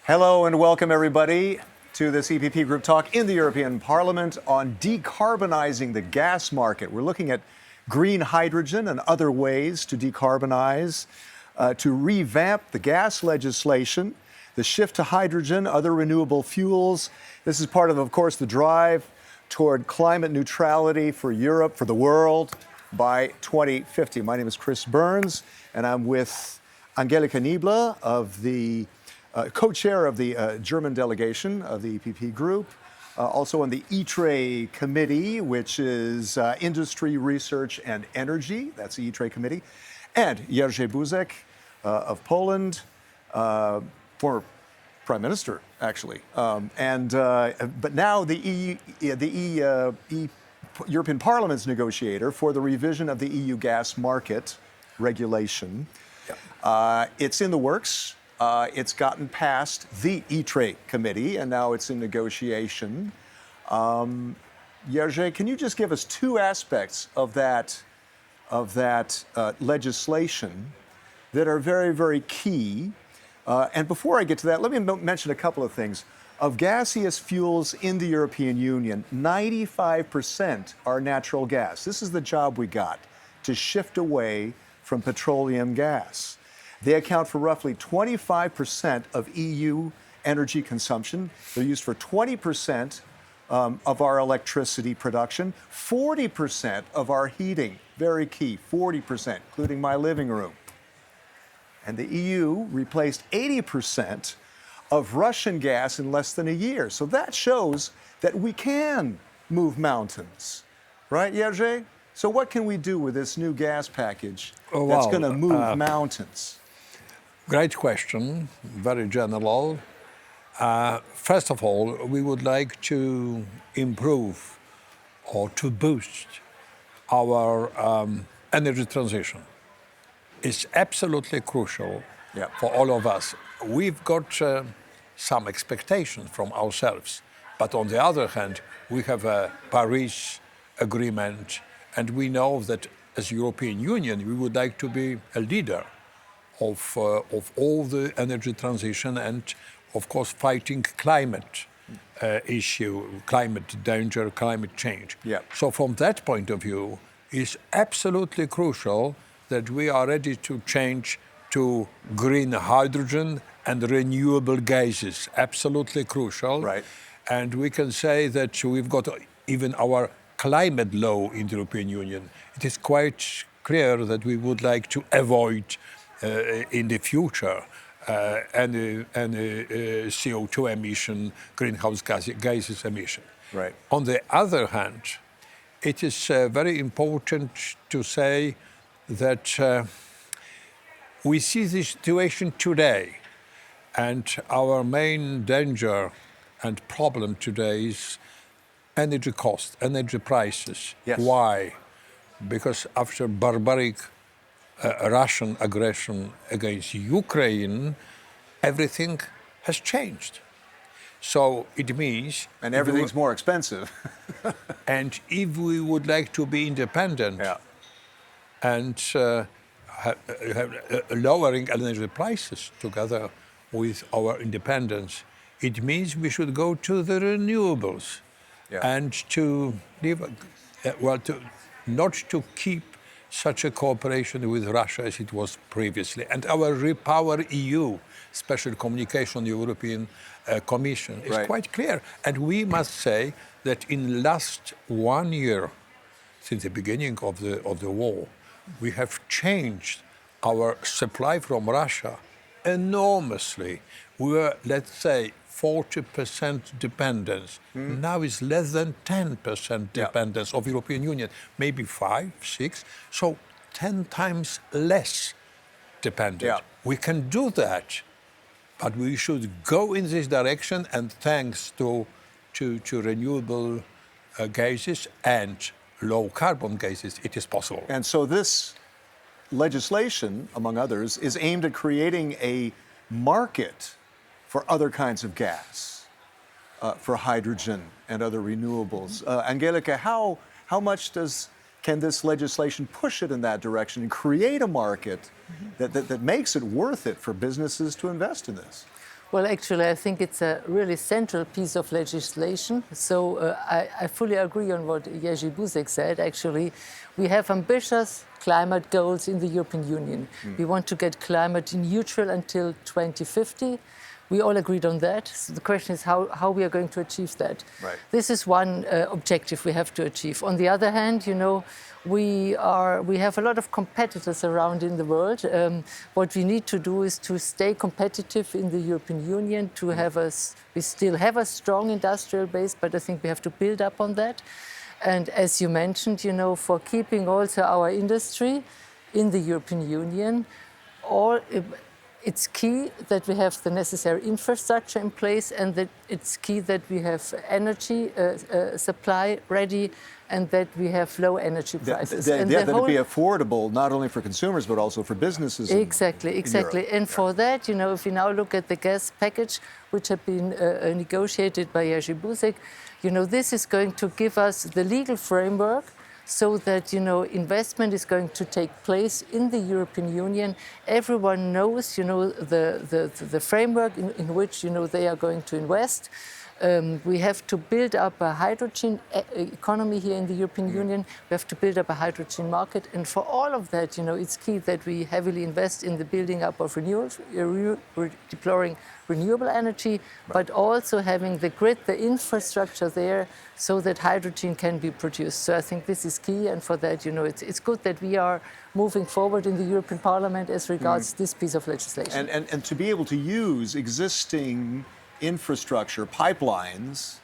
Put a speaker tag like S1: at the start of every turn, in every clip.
S1: Hello and welcome everybody to this EPP Group talk in the European Parliament on decarbonizing the gas market. We're looking at green hydrogen and other ways to decarbonize, to revamp the gas legislation, the shift to hydrogen, other renewable fuels. This is part of course, the drive toward climate neutrality for Europe, for the world by 2050. My name is Chris Burns and I'm with Angelika Niebler of the co-chair of the German delegation of the EPP Group, also on the ITRE committee, which is Industry, Research and Energy. That's the ITRE committee. And Jerzy Buzek of Poland, former prime minister, actually. But now the European Parliament's negotiator for the revision of the EU gas market regulation. Yep. It's in the works. It's gotten past the ITRE committee, and now it's in negotiation. Jerzy, can you just give us two aspects of that legislation that are very, very key? And before I get to that, let me mention a couple of things. Of gaseous fuels in the European Union, 95% are natural gas. This is the job we got, to shift away from petroleum gas. They account for roughly 25% of EU energy consumption. They're used for 20% of our electricity production, 40% of our heating, very key, 40%, including my living room. And the EU replaced 80% of Russian gas in less than a year. So that shows that we can move mountains, right, Jerzy? So what can we do with this new gas package that's going to move mountains?
S2: Great question, very general. First of all, we would like to improve or to boost our energy transition. It's absolutely crucial for all of us. We've got some expectations from ourselves, but on the other hand, we have a Paris Agreement, and we know that as European Union, we would like to be a leader of all the energy transition and, of course, fighting climate issue, climate danger, climate change.
S1: Yeah.
S2: So from that point of view, it's absolutely crucial that we are ready to change to green hydrogen and renewable gases. Absolutely crucial.
S1: Right.
S2: And we can say that we've got even our climate law in the European Union. It is quite clear that we would like to avoid in the future any CO2 emission, greenhouse gases emission.
S1: Right.
S2: On the other hand, it is very important to say that we see the situation today, and our main danger and problem today is energy cost, energy prices.
S1: Yes.
S2: Why? Because after barbaric Russian aggression against Ukraine, everything has changed. So it means...
S1: And everything's more expensive.
S2: And if we would like to be independent and lowering energy prices together with our independence, it means we should go to the renewables and to live, not to keep such a cooperation with Russia as it was previously. And our Repower EU, special communication, the European Commission, is quite clear. And we must say that in last 1 year, since the beginning of the war, we have changed our supply from Russia enormously. We were, let's say, 40% dependence. Now it's less than 10% dependence of European Union, maybe 5, 6, so 10 times less dependent. We can do that, but we should go in this direction, and thanks to renewable gases and low carbon gases, it is possible.
S1: And so this legislation, among others, is aimed at creating a market for other kinds of gas, for hydrogen and other renewables. Angelika, how much can this legislation push it in that direction and create a market that makes it worth it for businesses to invest in this?
S3: Well, actually, I think it's a really central piece of legislation. So I fully agree on what Jerzy Buzek said. Actually, we have ambitious climate goals in the European Union. We want to get climate neutral until 2050. We all agreed on that. So the question is how we are going to achieve that.
S1: Right.
S3: This is one objective we have to achieve. On the other hand, we have a lot of competitors around in the world. What we need to do is to stay competitive in the European Union, we still have a strong industrial base, but I think we have to build up on that. And as you mentioned, for keeping also our industry in the European Union, it's key that we have the necessary infrastructure in place, and that it's key that we have energy supply ready, and that we have low energy prices.
S1: That it be affordable not only for consumers but also for businesses.
S3: Exactly.
S1: In
S3: And for that, if we now look at the gas package, which had been negotiated by Jerzy Buzek, this is going to give us the legal framework so that investment is going to take place in the European Union. Everyone knows the framework in which they are going to invest. We have to build up a hydrogen economy here in the European Union. We have to build up a hydrogen market, and for all of that, it's key that we heavily invest in the building up of renewables, deploying renewable energy, but also having the grid, the infrastructure there, so that hydrogen can be produced. So I think this is key, and for that, it's good that we are moving forward in the European Parliament as regards this piece of legislation.
S1: And to be able to use existing infrastructure, pipelines,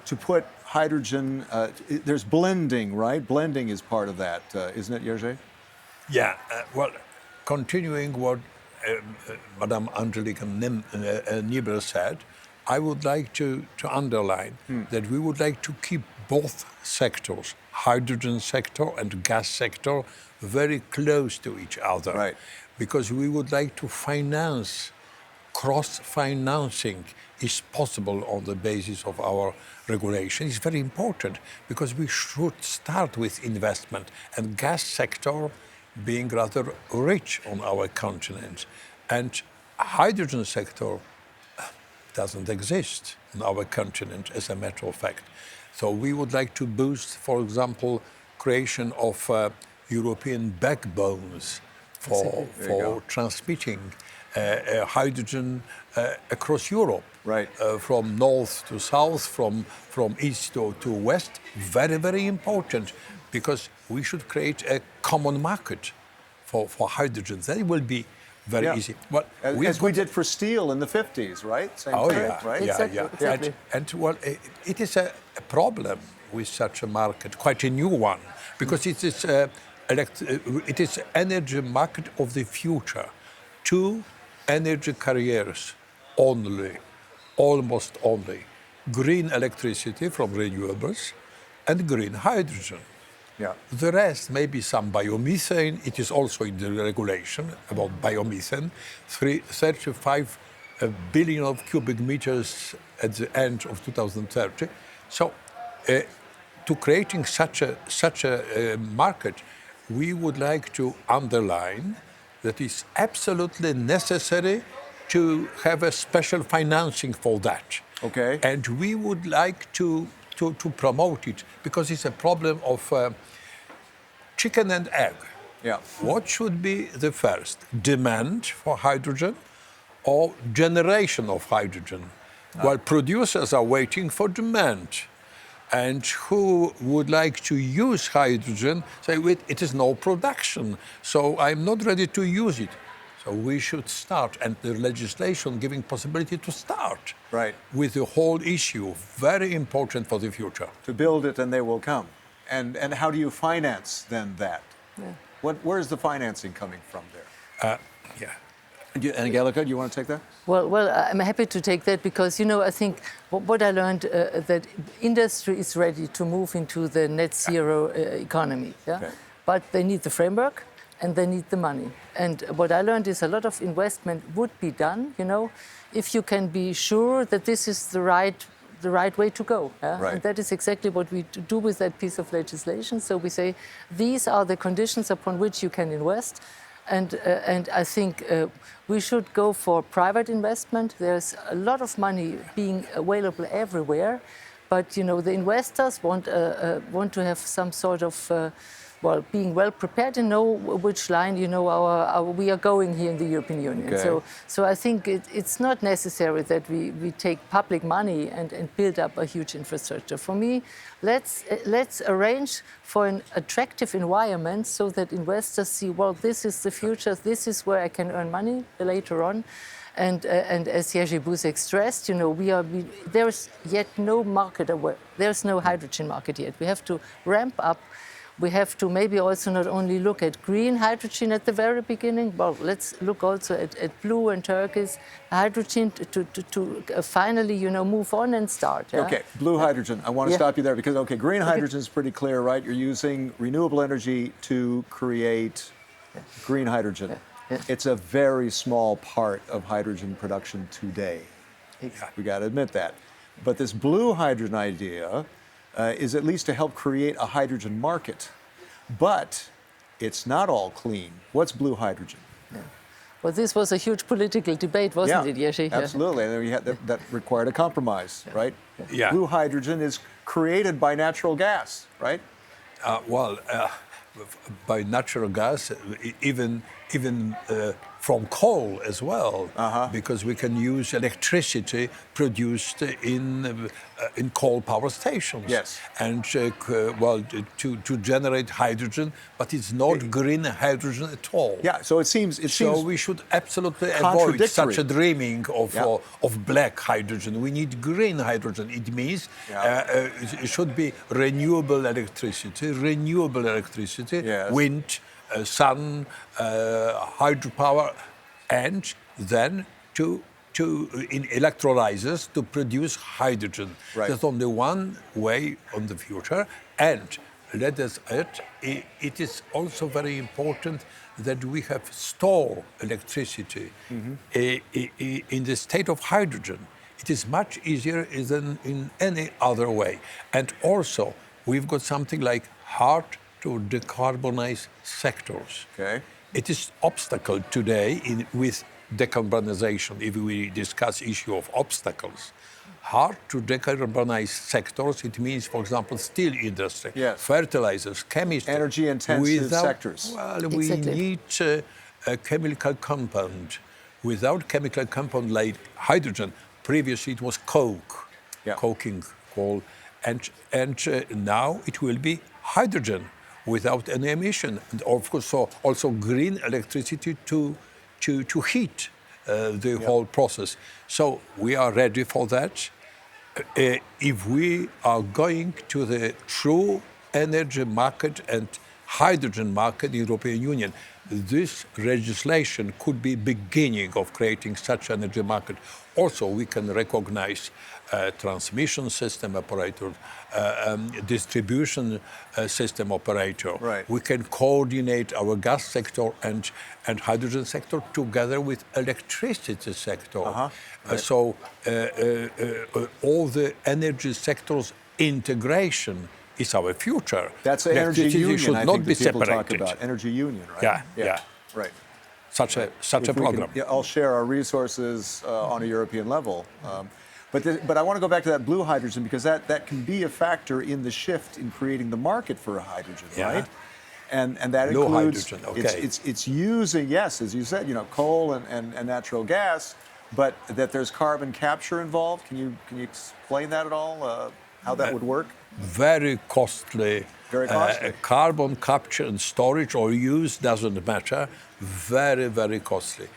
S1: to put hydrogen, there's blending, right? Blending is part of that, isn't it, Jerzy?
S2: Yeah, well, continuing what Madame Angelika Niebler said, I would like to underline that we would like to keep both sectors, hydrogen sector and gas sector, very close to each other.
S1: Right.
S2: Because we would like to finance, cross-financing is possible on the basis of our regulation. It's very important because we should start with investment, and gas sector being rather rich on our continent, and hydrogen sector doesn't exist on our continent, as a matter of fact. So we would like to boost, for example, creation of European backbones for transmitting hydrogen across Europe,
S1: right?
S2: From north to south, from east to west. Very, very important, because we should create a common market for hydrogen. Then it will be very easy. Well,
S1: as we did for steel in the 50s, right? Same thing, right?
S3: Exactly.
S2: And well, it is a problem with such a market, quite a new one, because it is energy market of the future. Two energy carriers only, almost only: green electricity from renewables and green hydrogen.
S1: Yeah.
S2: The rest, maybe some biomethane. It is also in the regulation about biomethane. 35 billion of cubic meters at the end of 2030. So, to creating such a market, we would like to underline that it's absolutely necessary to have a special financing for that.
S1: Okay.
S2: And we would like to promote it, because it's a problem of chicken and egg.
S1: Yeah.
S2: What should be the first? Demand for hydrogen or generation of hydrogen? While producers are waiting for demand. And who would like to use hydrogen say, wait, it is no production, so I'm not ready to use it. So we should start, and the legislation giving possibility to start with the whole issue, very important for the future.
S1: To build it and they will come. And how do you finance then that?
S3: Yeah.
S1: Where's the financing coming from there?
S2: Angelika,
S1: do you want to take that?
S3: Well, I'm happy to take that, because, I think what I learned, that industry is ready to move into the net zero economy. Yeah? Okay. But they need the framework and they need the money. And what I learned is a lot of investment would be done, if you can be sure that this is the right way to go. Yeah?
S1: Right.
S3: And that is exactly what we do with that piece of legislation. So we say, these are the conditions upon which you can invest. And I think we should go for private investment. There's a lot of money being available everywhere, but the investors want to have some sort of being well prepared and know which line we are going here in the European Union.
S1: Okay.
S3: So I think it's not necessary that we take public money and build up a huge infrastructure. For me, let's arrange for an attractive environment so that investors see, well, this is the future, this is where I can earn money later on. And as Jerzy Buzek stressed, there's yet no market aware. There's no hydrogen market yet. We have to ramp up. We have to maybe also not only look at green hydrogen at the very beginning, but let's look also at blue and turquoise hydrogen to finally, move on and start. Yeah?
S1: Okay, blue hydrogen. I want to stop you there because, green hydrogen is pretty clear, right? You're using renewable energy to create green hydrogen.
S3: Yeah.
S1: It's a very small part of hydrogen production today.
S3: Exactly.
S1: We got to admit that. But this blue hydrogen idea is at least to help create a hydrogen market. But it's not all clean. What's blue hydrogen?
S3: Yeah. Well, this was a huge political debate, wasn't it, Jerzy?
S1: Absolutely. And then we had that required a compromise, right?
S2: Yeah.
S1: Blue hydrogen is created by natural gas, right?
S2: By natural gas, even from coal as well, because we can use electricity produced in coal power stations.
S1: Yes.
S2: And to generate hydrogen, but it's not green hydrogen at all.
S1: Yeah. So it seems
S2: we should absolutely avoid such a dreaming of black hydrogen. We need green hydrogen. It means it should be renewable electricity,
S1: Yes.
S2: wind, sun, hydropower, and then in electrolyzers to produce hydrogen.
S1: Right.
S2: That's only one way on the future. And let us add, it is also very important that we have stored electricity in the state of hydrogen. It is much easier than in any other way. And also, we've got something like hard to decarbonize sectors.
S1: Okay.
S2: It is obstacle today with decarbonisation, if we discuss issue of obstacles. Hard to decarbonize sectors, it means, for example, steel industry, fertilizers, chemistry.
S1: Energy-intensive sectors.
S2: Well,
S3: Exactly.
S2: we need a chemical compound. Without chemical compound like hydrogen, previously it was coke, coking coal, and now it will be hydrogen without any emission, and of course also green electricity to heat the whole process. So we are ready for that. If we are going to the true energy market and hydrogen market in the European Union, this legislation could be beginning of creating such energy market. Also, we can recognize transmission system operator, distribution system operator.
S1: Right.
S2: We can coordinate our gas sector and hydrogen sector together with electricity sector.
S1: Right.
S2: So all the energy sectors integration is our future.
S1: That's the energy
S2: Electricity
S1: union,
S2: should
S1: I
S2: not
S1: think,
S2: be
S1: that people talk
S2: separated.
S1: about. Energy union, right?
S2: Yeah.
S1: Right.
S2: Such a program.
S1: All share our resources on a European level. But I want to go back to that blue hydrogen because that can be a factor in the shift in creating the market for hydrogen, right? And that
S2: Blue
S1: includes
S2: hydrogen, okay.
S1: it's using, yes, as you said, coal and natural gas, but that there's carbon capture involved. Can you explain that at all? How that would work?
S2: Very costly.
S1: Very costly.
S2: Carbon capture and storage or use doesn't matter. Very, very costly.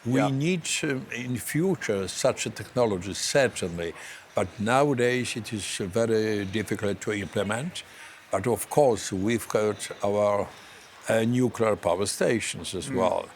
S2: We need in future such a technology, certainly, but nowadays it is very difficult to implement. But of course, we've got our nuclear power stations as well.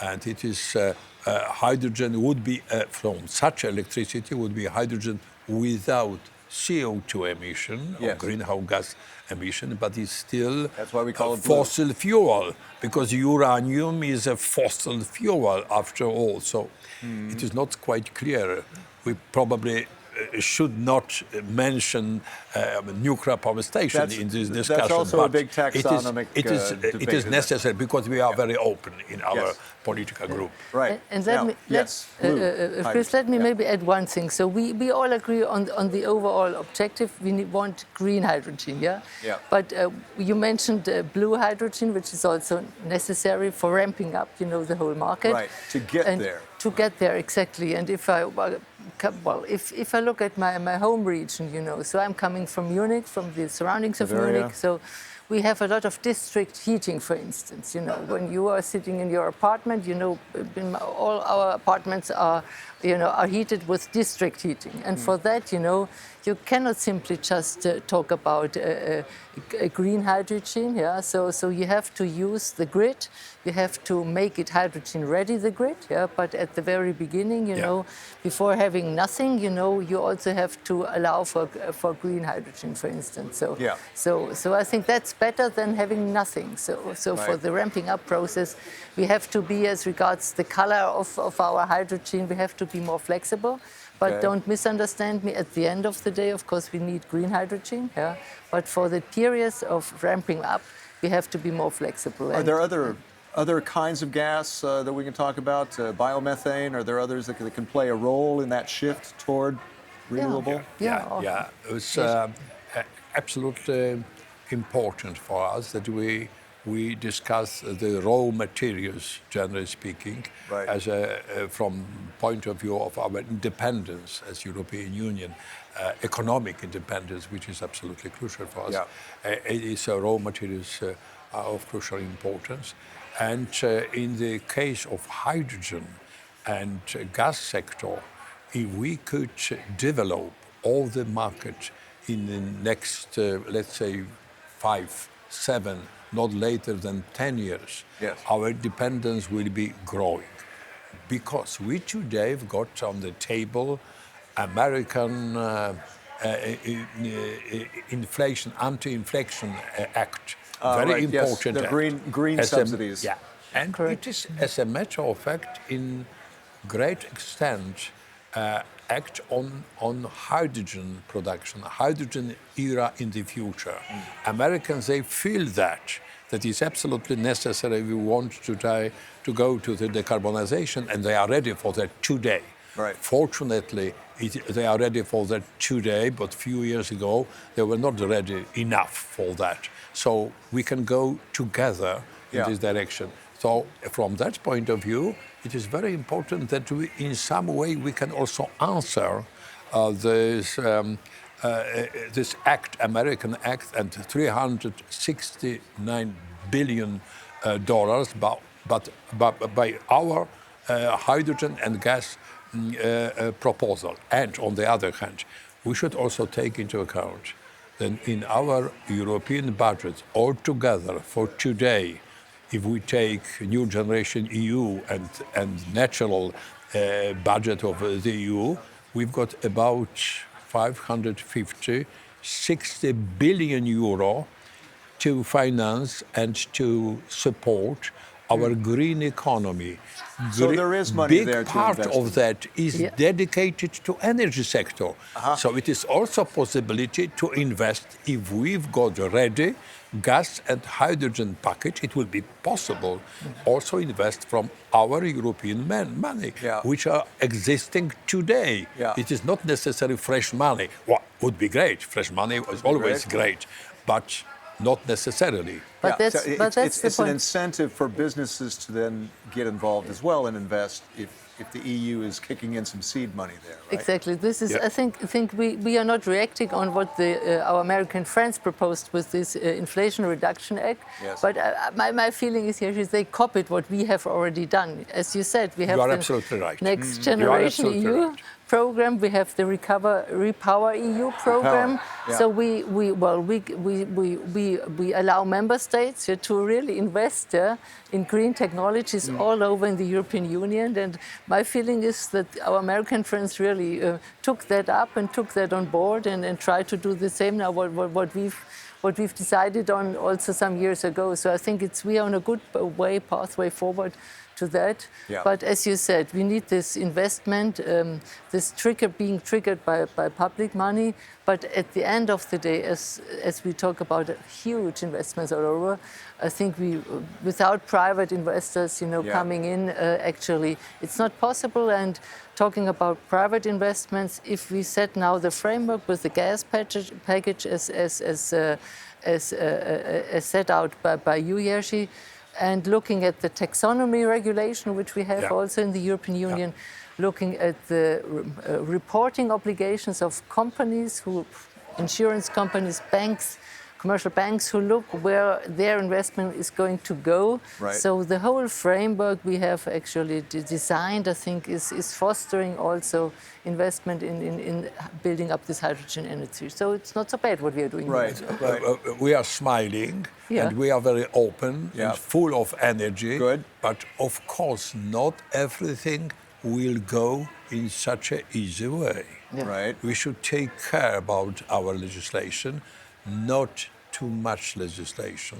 S2: And it is hydrogen would be, from such electricity, would be hydrogen without CO2 emission or greenhouse gas emission, but it's still
S1: That's why we call it
S2: fossil fuel, because uranium is a fossil fuel after all. So it is not quite clear. We probably should not mention nuclear power station in this discussion.
S1: That's also a
S2: but
S1: big taxonomic
S2: it
S1: debate,
S2: is necessary because we are very open in our
S1: Yes.
S2: political group.
S1: Right.
S3: And
S1: Now,
S3: Chris, let me maybe add one thing. So we all agree on the overall objective. We want green hydrogen, yeah?
S1: Yeah.
S3: But you mentioned blue hydrogen, which is also necessary for ramping up, the whole market.
S1: Right, to get there.
S3: To get there, exactly. And if I look at my home region, so I'm coming from Munich, from the surroundings of
S1: Bavaria.
S3: Munich, so we have a lot of district heating, for instance. When you are sitting in your apartment, all our apartments are heated with district heating. And for that, you cannot simply just talk about a green hydrogen. Yeah, so you have to use the grid. You have to make it hydrogen ready, the grid. Yeah, but at the very beginning, before having nothing, you also have to allow for green hydrogen, for instance. So I think that's better than having nothing. So for the ramping up process, we have to be, as regards the color of our hydrogen, we have to be more flexible. But don't misunderstand me. At the end of the day, of course, we need green hydrogen. Yeah. But for the periods of ramping up, we have to be more flexible.
S1: Are there other kinds of gas that we can talk about? Biomethane? Are there others that can play a role in that shift toward renewable?
S3: Yeah.
S2: It's absolutely important for us that we discuss the raw materials, generally speaking,
S1: right.
S2: as from point of view of our independence as European Union, economic independence, which is absolutely crucial for us. It is raw materials are of crucial importance. And in the case of hydrogen and gas sector, if we could develop all the market in the next, let's say, 5, 7, not later than 10 years, our dependence will be growing. Because we today have got on the table American Anti-Inflation Act, very important.
S1: Yes, the green subsidies.
S2: And it is, as a matter of fact, in great extent, act on hydrogen production, hydrogen era in the future. Americans, they feel that is absolutely necessary if we want to go to the decarbonisation, and they are ready for that today.
S1: Right.
S2: Fortunately, they are ready for that today, but a few years ago, they were not ready enough for that. So we can go together in this direction. So from that point of view, it is very important that we, in some way, we can also answer this act, American Act, and $369 billion, but by our hydrogen and gas proposal. And on the other hand, we should also take into account that in our European budget altogether for today, if we take new generation EU and natural budget of the EU, we've got about 60 billion euro to finance and to support our green economy.
S1: So there is money there to
S2: Big part
S1: invest in.
S2: of that is dedicated to energy sector. So it is also a possibility to invest if we've got ready gas and hydrogen package. It will be possible also invest from our European money, which are existing today. It is not necessarily fresh money. Well, would be great. Fresh money is always great, but not necessarily.
S3: But
S1: it's an incentive for businesses to then get involved as well and invest if the EU is kicking in some seed money there, right?
S3: Exactly. This is, I think we are not reacting on what our American friends proposed with this Inflation Reduction Act.
S1: Yes.
S3: But my feeling is here is they copied what we have already done. As you said, we have the Next Generation EU program. We have the Repower EU program. So we allow member states to really invest in green technologies all over in the European Union. And my feeling is that our American friends really took that up and took that on board and tried to do the same now what we've decided on also some years ago. So I think we are on a good pathway forward to that.
S1: Yeah.
S3: But as you said, we need this investment, this being triggered by public money. But at the end of the day, as we talk about huge investments all over, I think without private investors, coming in, actually, it's not possible. And talking about private investments, if we set now the framework with the gas package as set out by you, Jerzy, and looking at the taxonomy regulation, which we have also in the European Union, looking at the reporting obligations of companies, insurance companies, banks, commercial banks, who look where their investment is going to go.
S1: Right.
S3: So the whole framework we have actually designed, I think, is fostering also investment in building up this hydrogen energy. So it's not so bad what we are doing.
S1: Right.
S3: Here.
S1: Right.
S2: We are smiling and we are very open and full of energy.
S1: Good.
S2: But of course, not everything will go in such an easy way.
S3: Yeah.
S1: Right.
S2: We should take care about our legislation, not too much legislation,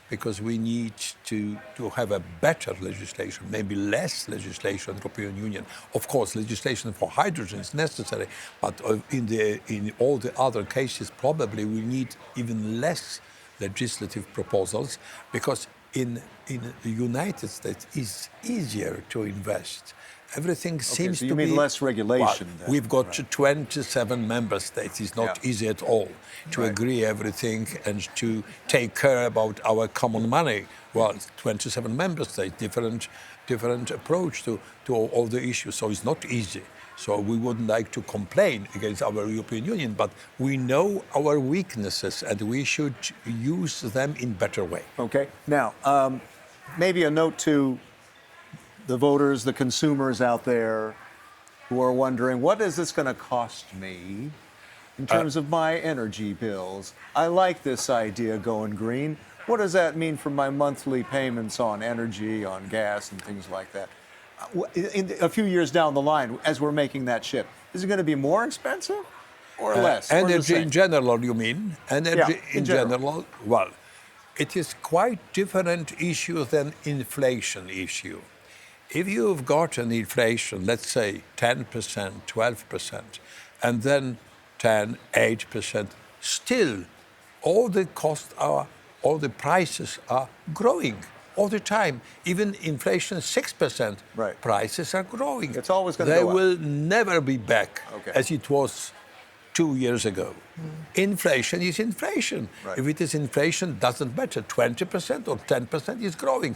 S2: because we need to have a better legislation, maybe less legislation in the European Union. Of course, legislation for hydrogen is necessary, but in all the other cases, probably we need even less legislative proposals, because in the United States it's easier to invest. Everything seems
S1: so you
S2: to
S1: mean
S2: be
S1: less regulation.
S2: Well, we've got 27 member states. It's not easy at all to agree everything and to take care about our common money. Well, 27 member states, different approach to all the issues. So it's not easy. So we wouldn't like to complain against our European Union, but we know our weaknesses and we should use them in better way.
S1: Okay. Now, maybe a note to the voters, the consumers out there who are wondering, what is this going to cost me in terms of my energy bills? I like this idea going green. What does that mean for my monthly payments on energy, on gas, and things like that? In a few years down the line, as we're making that shift, is it going to be more expensive or less? or the
S2: Energy
S1: same?
S2: in general, you mean? Energy
S1: in
S2: in general? Well, it is quite different issue than inflation issue. If you've got an inflation, let's say 10%, 12%, and then 10, 8%, still all the prices are growing all the time. Even inflation 6%, prices are growing.
S1: It's always going to go
S2: They
S1: up.
S2: will never be back as it was 2 years ago. Inflation is inflation. If it is inflation, doesn't matter. 20% or 10% is growing,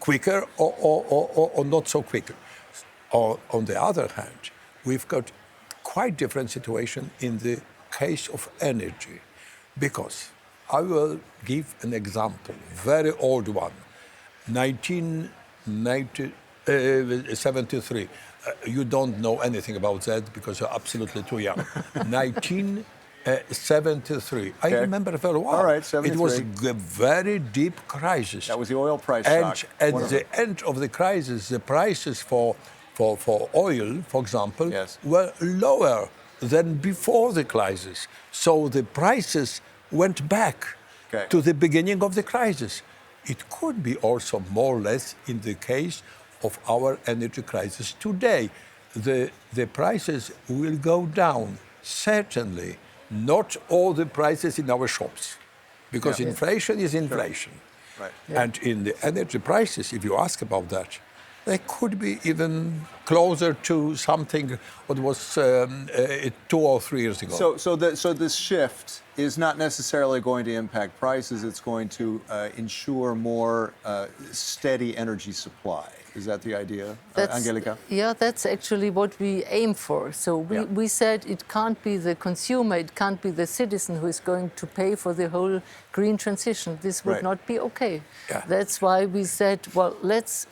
S2: quicker or not so quicker. Or on the other hand, we've got quite different situation in the case of energy, because I will give an example, very old one, 1973. You don't know anything about that because you're absolutely too young. 1973. I remember very well.
S1: All right, 73.
S2: It was a very deep crisis.
S1: That was the oil price shock.
S2: And at the end of the crisis, the prices for oil, for example, were lower than before the crisis. So the prices went back to the beginning of the crisis. It could be also more or less in the case of our energy crisis today. The prices will go down, certainly. Not all the prices in our shops, because inflation is inflation. And in the energy prices, if you ask about that, they could be even closer to something what was 2 or 3 years ago.
S1: So this shift is not necessarily going to impact prices. It's going to ensure more steady energy supply. Is that the idea, Angelika?
S3: Yeah, that's actually what we aim for. So we said it can't be the consumer, it can't be the citizen who is going to pay for the whole green transition. This would not be okay. That's why we said, let's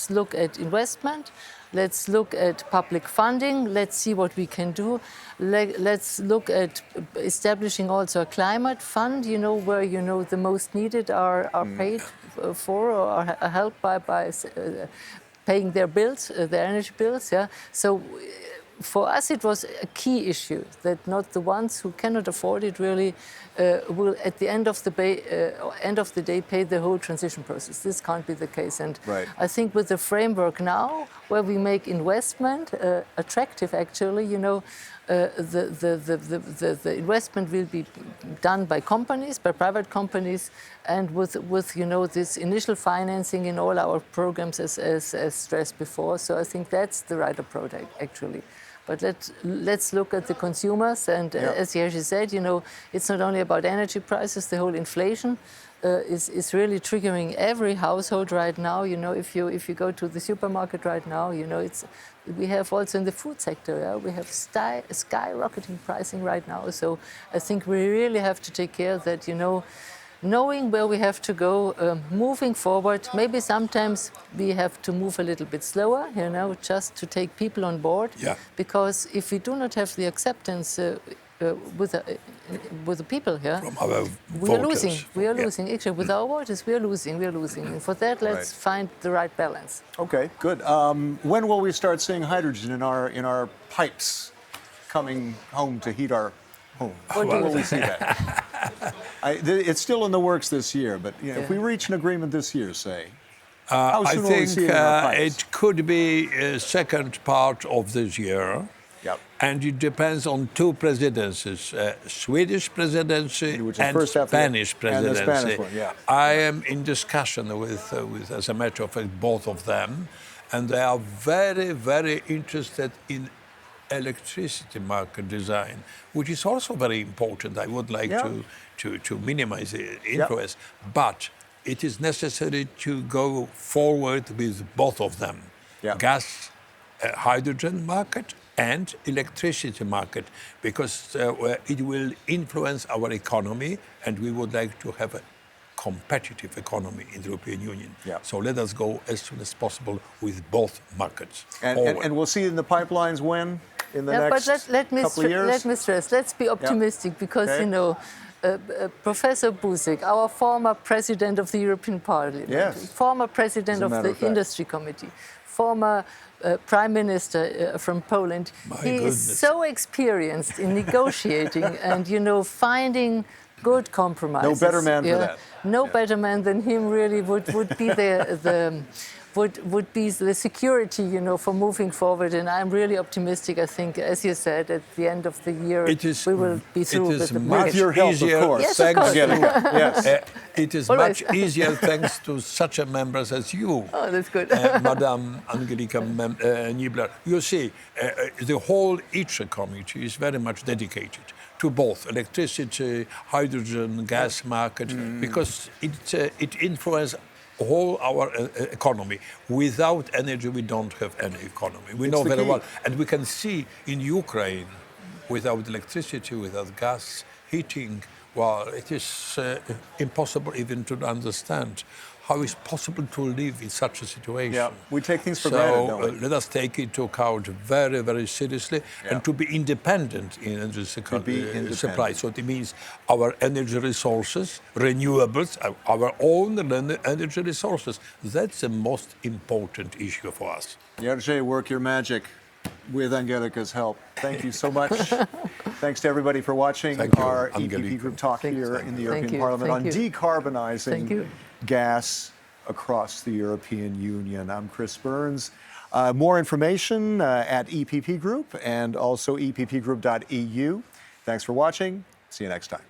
S3: look at investment. Let's look at public funding. Let's see what we can do. Let's look at establishing also a climate fund, where, the most needed are paid for or are helped by paying their bills, their energy bills. Yeah. So for us, it was a key issue that not the ones who cannot afford it really will, at the end of the day, pay the whole transition process. This can't be the case. And
S1: Right.
S3: I think with the framework now, where we make investment attractive, actually, the investment will be done by companies, by private companies, and with this initial financing in all our programs as stressed before. So I think that's the right approach, actually. But let's look at the consumers, and as Jerzy said, it's not only about energy prices. The whole inflation is really triggering every household right now. If you go to the supermarket right now, we have also in the food sector, we have skyrocketing pricing right now. So I think we really have to take care that knowing where we have to go, moving forward. Maybe sometimes we have to move a little bit slower, just to take people on board.
S2: Yeah.
S3: Because if we do not have the acceptance with the people here,
S2: From our
S3: we are
S2: voters.
S3: losing. We are losing. Actually, with our voters, we are losing. And for that, let's find the right balance.
S1: Okay, good. When will we start seeing hydrogen in our pipes coming home to heat our home? When will we see that? It's still in the works this year, but if we reach an agreement this year, say, how
S2: I
S1: soon will we see
S2: think
S1: it in our pipes?
S2: it could be a second part of this year.
S1: Yep.
S2: And it depends on two presidencies, Swedish presidency
S1: Which is
S2: and
S1: first after
S2: Spanish
S1: and the
S2: presidency.
S1: Spanish one, yeah.
S2: I am in discussion with, as a matter of fact, both of them, and they are very, very interested in electricity market design, which is also very important. I would like to minimize the influence, but it is necessary to go forward with both of them. Gas, hydrogen market and electricity market, because it will influence our economy, and we would like to have a competitive economy in the European Union. So let us go as soon as possible with both markets.
S1: And we'll see it in the pipelines when? In the next couple of years?
S3: Let me stress, let's be optimistic, because, Professor Buzek, our former president of the European Parliament, former president of the Industry Committee, former Prime Minister from Poland, he is so experienced in negotiating and, finding good compromises.
S1: No better man for that.
S3: No better man than him really would be would be the security, for moving forward. And I'm really optimistic. I think, as you said, at the end of the year, we will be through with the
S1: with your help,
S2: easier,
S1: of course.
S3: Yes, of course.
S2: It is
S3: Always.
S2: much easier thanks to such a members as you.
S3: Oh, that's good.
S2: Madam Angelika Niebler. You see, the whole ITRE committee is very much dedicated to both electricity, hydrogen, gas market, because it influences whole our economy. Without energy, we don't have any economy. We know very well. And we can see in Ukraine, without electricity, without gas, heating, well, it is impossible even to understand how it's possible to live in such a situation.
S1: Yeah, we take things for granted, don't we?
S2: Let us take it into account very, very seriously, and to be independent in energy supply. So it means our energy resources, renewables, our own energy resources. That's the most important issue for us.
S1: Jerzy, work your magic with Angelika's help. Thank you so much. Thanks to everybody for watching our EPP Group talk here in the European Parliament on decarbonizing gas across the European Union. I'm Chris Burns. More information at EPP Group and also eppgroup.eu. Thanks for watching. See you next time.